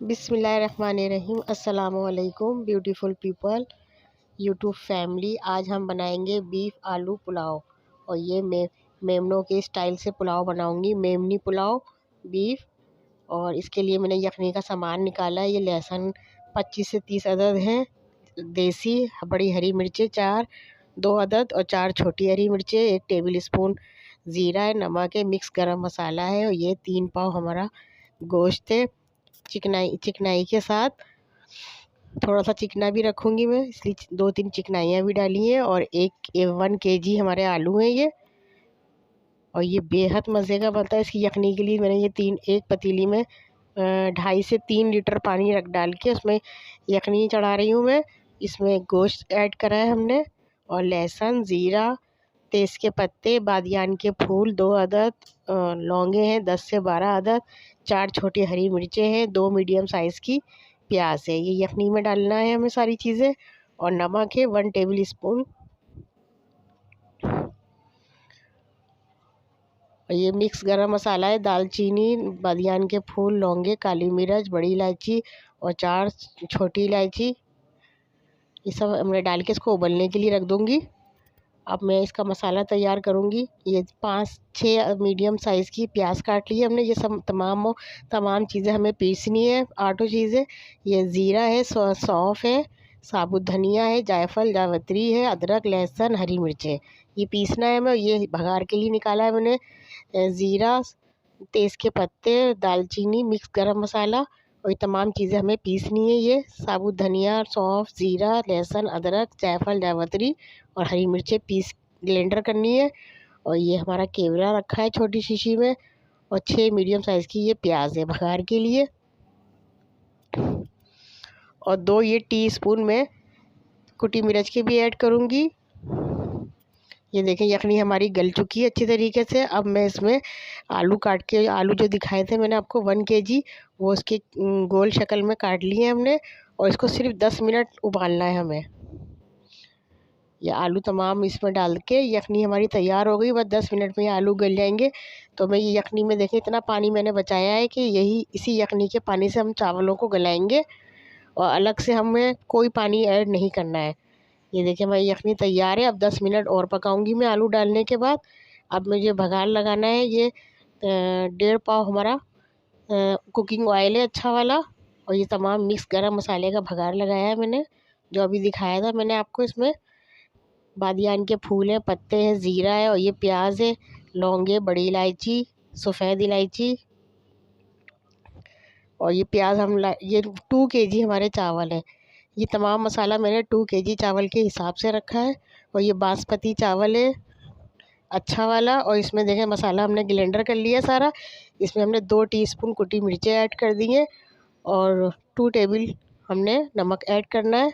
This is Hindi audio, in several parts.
बिस्मिल्लाहिर्रहमानिर्रहीम। अस्सलामुअलैकुम ब्यूटीफुल पीपल, यूट्यूब फैमिली। आज हम बनाएंगे बीफ आलू पुलाव। और ये मेमनों के स्टाइल से पुलाव बनाऊंगी, मेमनी पुलाव बीफ। और इसके लिए मैंने यखनी का सामान निकाला है। ये लहसुन 25 से 30 अदद हैं, देसी बड़ी हरी मिर्चें 2 अदद और 4 छोटी हरी मिर्चें, 1 टेबल स्पून ज़ीरा है, नमक है, मिक्स गरम मसाला है। और ये 3 पाव हमारा गोश्त है, चिकनाई के साथ। थोड़ा सा चिकना भी रखूँगी मैं, इसलिए 2-3 चिकनाइयाँ भी डाली हैं। और 1 केजी हमारे आलू हैं ये। और ये बेहद मज़े का बनता है। इसकी यखनी के लिए मैंने ये एक पतीली में 2.5 से 3 लीटर पानी डाल के उसमें यखनी चढ़ा रही हूँ मैं। इसमें गोश्त ऐड करा है हमने, और लहसुन, ज़ीरा, तेज के पत्ते, बादियान के फूल 2 अदद, लौंगे हैं 10 से 12 अदद, 4 छोटी हरी मिर्चें हैं, 2 मीडियम साइज़ की प्याज है। ये यखनी में डालना है हमें सारी चीज़ें। और नमक है 1 टेबल स्पून। और ये मिक्स गरम मसाला है, दालचीनी, बादियान के फूल, लौंगे, काली मिर्च, बड़ी इलायची और 4 छोटी इलायची। ये सब हमने डाल के इसको उबलने के लिए रख दूँगी। अब मैं इसका मसाला तैयार करूँगी। ये 5-6 मीडियम साइज़ की प्याज काट ली है हमने। ये सब तमाम चीज़ें हमें पीसनी है, 8 चीज़ें। ये ज़ीरा है, सौंफ है, साबुत धनिया है, जायफल जावित्री है, अदरक, लहसुन, हरी मिर्चें। ये पीसना है हमें। ये भगार के लिए निकाला है मैंने ज़ीरा, तेज़ के पत्ते, दालचीनी, मिक्स गरम मसाला। और ये तमाम चीज़ें हमें पीसनी है। ये साबुत धनिया, सौंफ, ज़ीरा, लहसुन, अदरक, जायफल जावित्री और हरी मिर्चें पीस ब्लेंडर करनी है। और ये हमारा केवड़ा रखा है छोटी शीशी में। और 6 मीडियम साइज़ की ये प्याज है भगार के लिए। और 2 ये टीस्पून में कुटी मिर्च की भी ऐड करूँगी। ये देखें यखनी हमारी गल चुकी है अच्छी तरीके से। अब मैं इसमें आलू काट के, आलू जो दिखाए थे मैंने आपको 1 केजी, वो उसके गोल शक्ल में काट लिए हैं हमने। और इसको सिर्फ 10 मिनट उबालना है हमें। ये आलू तमाम इसमें डाल के यखनी हमारी तैयार हो गई। बस 10 मिनट में ये आलू गल जाएंगे। तो मैं ये यखनी में देखें इतना पानी मैंने बचाया है कि इसी यखनी के पानी से हम चावलों को गलाएंगे। और अलग से हमें कोई पानी ऐड नहीं करना है। ये देखिए हमारी यखनी तैयार है। अब 10 मिनट और पकाऊंगी मैं आलू डालने के बाद। अब मुझे भगार लगाना है। ये 1.5 पाव हमारा कुकिंग ऑयल है अच्छा वाला। और ये तमाम मिक्स गरम मसाले का भगार लगाया है मैंने, जो अभी दिखाया था मैंने आपको। इसमें बादियान के फूल हैं, पत्ते हैं, ज़ीरा है, और ये प्याज है, लौंगे, बड़ी इलायची, सफ़ेद इलायची। और ये प्याज ये 2 केजी हमारे चावल है। ये तमाम मसाला मैंने 2 केजी चावल के हिसाब से रखा है। और ये बासमती चावल है अच्छा वाला। और इसमें देखें मसाला हमने ग्लेंडर कर लिया सारा। इसमें हमने 2 टीस्पून कुटी मिर्चें ऐड कर दी हैं। और 2 टेबल हमने नमक ऐड करना है।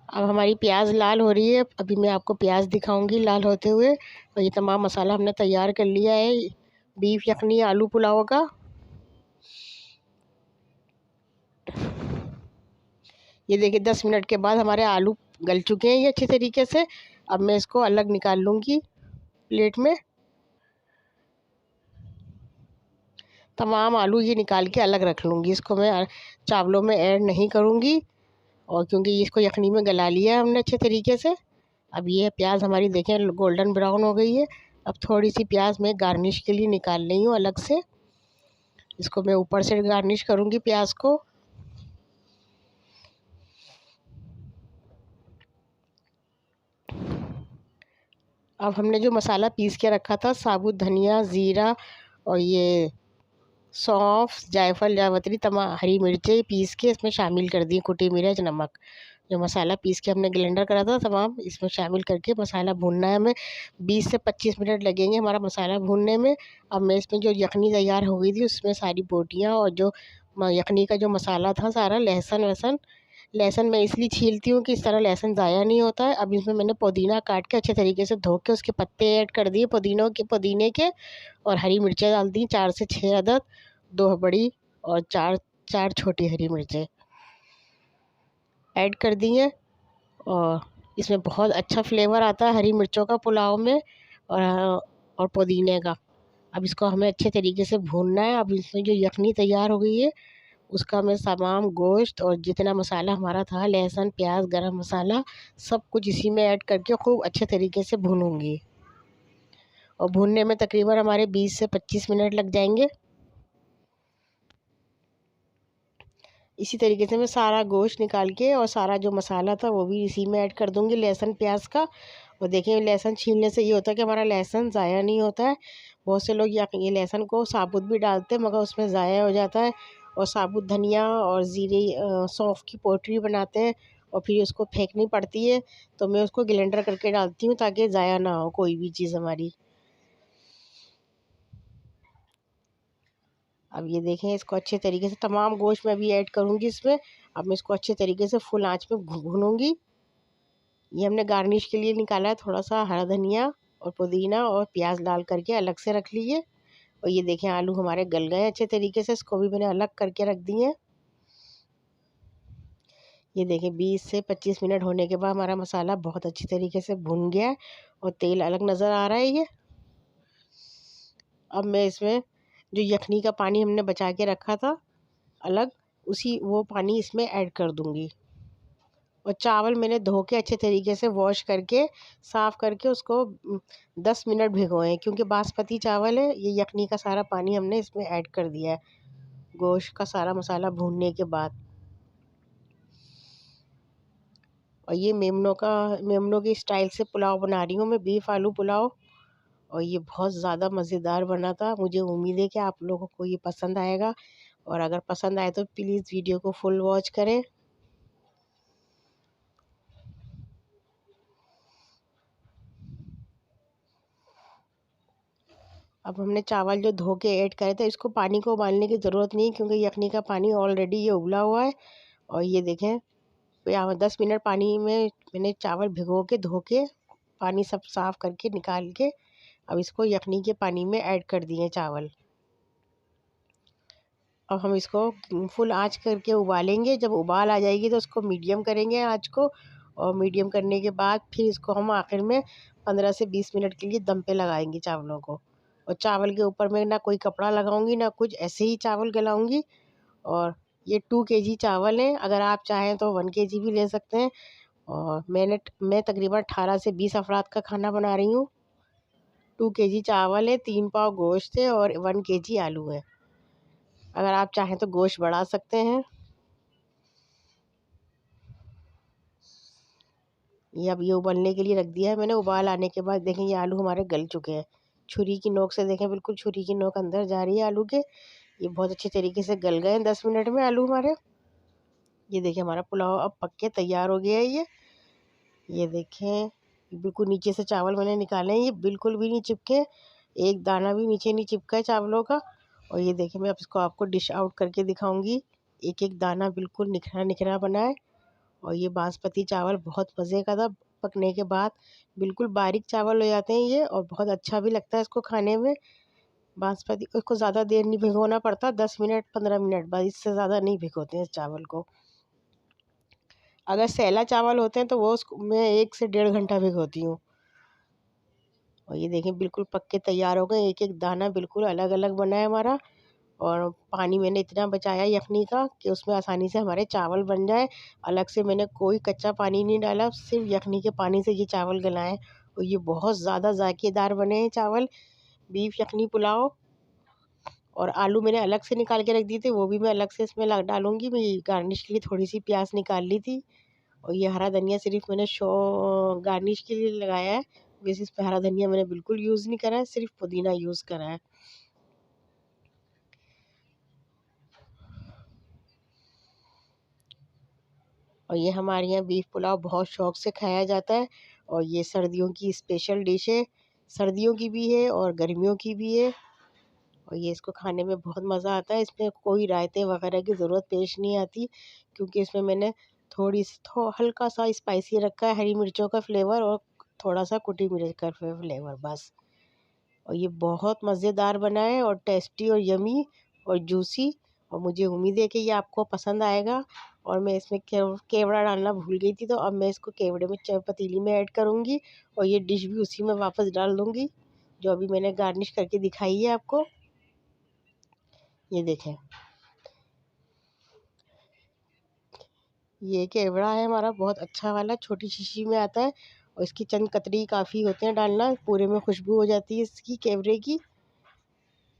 अब हमारी प्याज लाल हो रही है। अभी मैं आपको प्याज दिखाऊंगी लाल होते हुए। और ये तमाम मसाला हमने तैयार कर लिया है बीफ यखनी आलू पुलाव का। ये देखिए 10 मिनट के बाद हमारे आलू गल चुके हैं ये अच्छे तरीके से। अब मैं इसको अलग निकाल लूँगी प्लेट में। तमाम आलू ये निकाल के अलग रख लूँगी। इसको मैं चावलों में ऐड नहीं करूँगी, और क्योंकि इसको यखनी में गला लिया है हमने अच्छे तरीके से। अब ये प्याज हमारी देखें गोल्डन ब्राउन हो गई है। अब थोड़ी सी प्याज मैं गार्निश के लिए निकाल रही हूँ अलग से। इसको मैं ऊपर से गार्निश करूँगी प्याज को। अब हमने जो मसाला पीस के रखा था, साबुत धनिया, ज़ीरा और ये सौंफ, जायफल जावित्री, तमाम हरी मिर्चें पीस के इसमें शामिल कर दी, कुटी मिर्च, नमक। जो मसाला पीस के हमने ग्लेंडर करा था तमाम इसमें शामिल करके मसाला भूनना है हमें। 20 से 25 मिनट लगेंगे हमारा मसाला भूनने में। अब मैं इसमें जो यखनी तैयार हो गई थी उसमें सारी बोटियाँ और जो यखनी का जो मसाला था सारा, लहसुन मैं इसलिए छीलती हूँ कि इस तरह लहसुन ज़ाया नहीं होता है। अब इसमें मैंने पुदीना काट के अच्छे तरीके से धो के उसके पत्ते ऐड कर दिए पुदीने के। और हरी मिर्चें डाल दी 4 से 6 अदद, 2 बड़ी और 4 छोटी हरी मिर्चें ऐड कर दी हैं। और इसमें बहुत अच्छा फ्लेवर आता है हरी मिर्चों का पुलाव में, और पुदीने का। अब इसको हमें अच्छे तरीके से भूनना है। अब इसमें जो यखनी तैयार हो गई है उसका मैं तमाम गोश्त और जितना मसाला हमारा था, लहसुन, प्याज, गरम मसाला, सब कुछ इसी में ऐड करके खूब अच्छे तरीके से भूनूंगी। और भूनने में तकरीबन हमारे 20 से 25 मिनट लग जाएंगे। इसी तरीके से मैं सारा गोश्त निकाल के और सारा जो मसाला था वो भी इसी में ऐड कर दूंगी, लहसुन प्याज का। और देखिए लहसुन छीलने से ये होता है कि हमारा लहसुन ज़ाया नहीं होता है। बहुत से लोग ये लहसुन को साबुत भी डालते हैं मगर उसमें ज़ाया हो जाता है। और साबुत धनिया और ज़ीरे, सौंफ की पोटरी बनाते हैं और फिर उसको फेंकनी पड़ती है। तो मैं उसको ग्राइंडर करके डालती हूँ ताकि ज़ाया ना हो कोई भी चीज़ हमारी। अब ये देखें इसको अच्छे तरीके से तमाम गोश्त मैं भी ऐड करूँगी इसमें। अब मैं इसको अच्छे तरीके से फुल आंच में भूनूंगी। ये हमने गार्निश के लिए निकाला है, थोड़ा सा हरा धनिया और पुदीना और प्याज डाल करके अलग से रख लीजिए। और ये देखें आलू हमारे गल गए अच्छे तरीके से, इसको भी मैंने अलग करके रख दिए। ये देखें 20 से 25 मिनट होने के बाद हमारा मसाला बहुत अच्छी तरीके से भुन गया है और तेल अलग नज़र आ रहा है ये। अब मैं इसमें जो यखनी का पानी हमने बचा के रखा था अलग, उसी वो पानी इसमें ऐड कर दूंगी। और चावल मैंने धो के अच्छे तरीके से वॉश करके साफ़ करके उसको 10 मिनट भिगोए हैं, क्योंकि बासमती चावल है। ये यखनी का सारा पानी हमने इसमें ऐड कर दिया है गोश्त का सारा मसाला भूनने के बाद। और ये मेमनों की स्टाइल से पुलाव बना रही हूँ मैं, बीफ आलू पुलाव। और ये बहुत ज़्यादा मज़ेदार बना था। मुझे उम्मीद है कि आप लोगों को ये पसंद आएगा। और अगर पसंद आए तो प्लीज़ वीडियो को फुल वॉच करें। अब हमने चावल जो धो के ऐड करे थे, इसको पानी को उबालने की ज़रूरत नहीं, क्योंकि यखनी का पानी ऑलरेडी ये उबला हुआ है। और ये देखें 10 मिनट पानी में मैंने चावल भिगो के धो के पानी सब साफ़ करके निकाल के अब इसको यखनी के पानी में ऐड कर दिए चावल। अब हम इसको फुल आंच करके उबालेंगे। जब उबाल आ जाएगी तो उसको मीडियम करेंगे आंच को। और मीडियम करने के बाद फिर इसको हम आखिर में 15 से 20 मिनट के लिए दम पे लगाएंगे चावलों को। और चावल के ऊपर मैं ना कोई कपड़ा लगाऊंगी ना कुछ, ऐसे ही चावल गलाऊंगी। और ये 2 केजी चावल हैं, अगर आप चाहें तो 1 केजी भी ले सकते हैं। और मैं तकरीबन 18 से 20 अफराद का खाना बना रही हूँ। 2 केजी चावल है, 3 पाव गोश्त है और 1 केजी आलू है। अगर आप चाहें तो गोश्त बढ़ा सकते हैं। ये अब ये उबलने के लिए रख दिया है मैंने। उबाल आने के बाद देखें ये आलू हमारे गल चुके हैं। छुरी की नोक से देखें, बिल्कुल छुरी की नोक अंदर जा रही है आलू के। ये बहुत अच्छे तरीके से गल गए हैं 10 मिनट में आलू हमारे। ये देखिए हमारा पुलाव अब पक के तैयार हो गया है ये देखें बिल्कुल नीचे से चावल मैंने निकाले हैं, ये बिल्कुल भी नहीं चिपके, एक दाना भी नीचे नहीं चिपका है चावलों का। और ये देखिए मैं अब इसको आपको डिश आउट करके दिखाऊंगी। एक एक दाना बिल्कुल निखरा निखरा बना है। और ये बासमती चावल बहुत मज़े का था। पकने के बाद बिल्कुल बारीक चावल हो जाते हैं ये, और बहुत अच्छा भी लगता है इसको खाने में। बासमती को ज़्यादा देर नहीं भिगोना पड़ता, 10 मिनट 15 मिनट बस, इससे ज़्यादा नहीं भिगोते हैं इस चावल को। अगर सैला चावल होते हैं तो वो उसको मैं 1 से 1.5 घंटा भिगोती हूँ। और ये देखिए बिल्कुल पक के तैयार हो गए, एक एक दाना बिल्कुल अलग अलग बना है हमारा। और पानी मैंने इतना बचाया यखनी का कि उसमें आसानी से हमारे चावल बन जाए। अलग से मैंने कोई कच्चा पानी नहीं डाला, सिर्फ यखनी के पानी से ये चावल गलाएं। और ये बहुत ज़्यादा जायकेदार बने हैं चावल, बीफ यखनी पुलाव। और आलू मैंने अलग से निकाल के रख दिए थे, वो भी मैं अलग से इसमें डालूंगी। मैं गार्निश के लिए थोड़ी सी प्याज निकाल ली थी। और ये हरा धनिया सिर्फ मैंने शो गार्निश के लिए लगाया है। वैसे इस पे हरा धनिया मैंने बिल्कुल यूज़ नहीं करा है, सिर्फ पुदीना यूज़ करा है। और ये हमारे यहाँ बीफ पुलाव बहुत शौक से खाया जाता है। और ये सर्दियों की स्पेशल डिश है, सर्दियों की भी है और गर्मियों की भी है। और ये इसको खाने में बहुत मज़ा आता है। इसमें कोई रायते वगैरह की ज़रूरत पेश नहीं आती, क्योंकि इसमें मैंने हल्का सा स्पाइसी रखा है, हरी मिर्चों का फ्लेवर और थोड़ा सा कुटी मिर्च का फ्लेवर बस। और ये बहुत मज़ेदार बना है और टेस्टी और यमी और जूसी। और मुझे उम्मीद है कि ये आपको पसंद आएगा। और मैं इसमें केवड़ा डालना भूल गई थी, तो अब मैं इसको केवड़े में पतीली में ऐड करूँगी और ये डिश भी उसी में वापस डाल दूँगी। जो अभी मैंने गार्निश करके दिखाई है आपको। ये देखें, ये केवड़ा है हमारा, बहुत अच्छा वाला, छोटी शीशी में आता है और इसकी चंद कतरी काफ़ी होते हैं डालना, पूरे में खुशबू हो जाती है इसकी केवड़े की।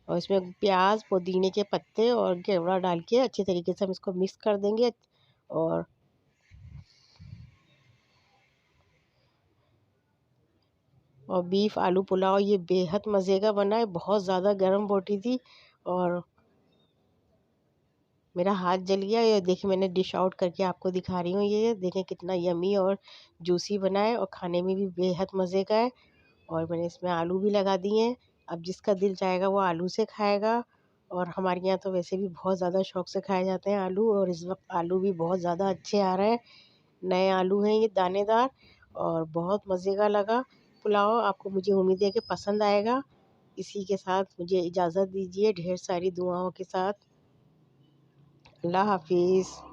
और इसमें प्याज, पुदीने के पत्ते और केवड़ा डाल के अच्छे तरीके से हम इसको मिक्स कर देंगे। और बीफ आलू पुलाव ये बेहद मज़े का बना है, बहुत ज़्यादा गर्म बोटी थी और मेरा हाथ जल गया। ये देखिए, मैंने डिश आउट करके आपको दिखा रही हूँ, ये देखें कितना यमी और जूसी बना है और खाने में भी बेहद मज़े का है। और मैंने इसमें आलू भी लगा दिए हैं, अब जिसका दिल चाहेगा वो आलू से खाएगा। और हमारे यहाँ तो वैसे भी बहुत ज़्यादा शौक से खाए जाते हैं आलू, और इस वक्त आलू भी बहुत ज़्यादा अच्छे आ रहे हैं, नए आलू हैं ये दानेदार। और बहुत मज़े का लगा पुलाव आपको, मुझे उम्मीद है कि पसंद आएगा। इसी के साथ मुझे इजाज़त दीजिए ढेर सारी दुआओं के साथ। अल्लाह हाफिज़।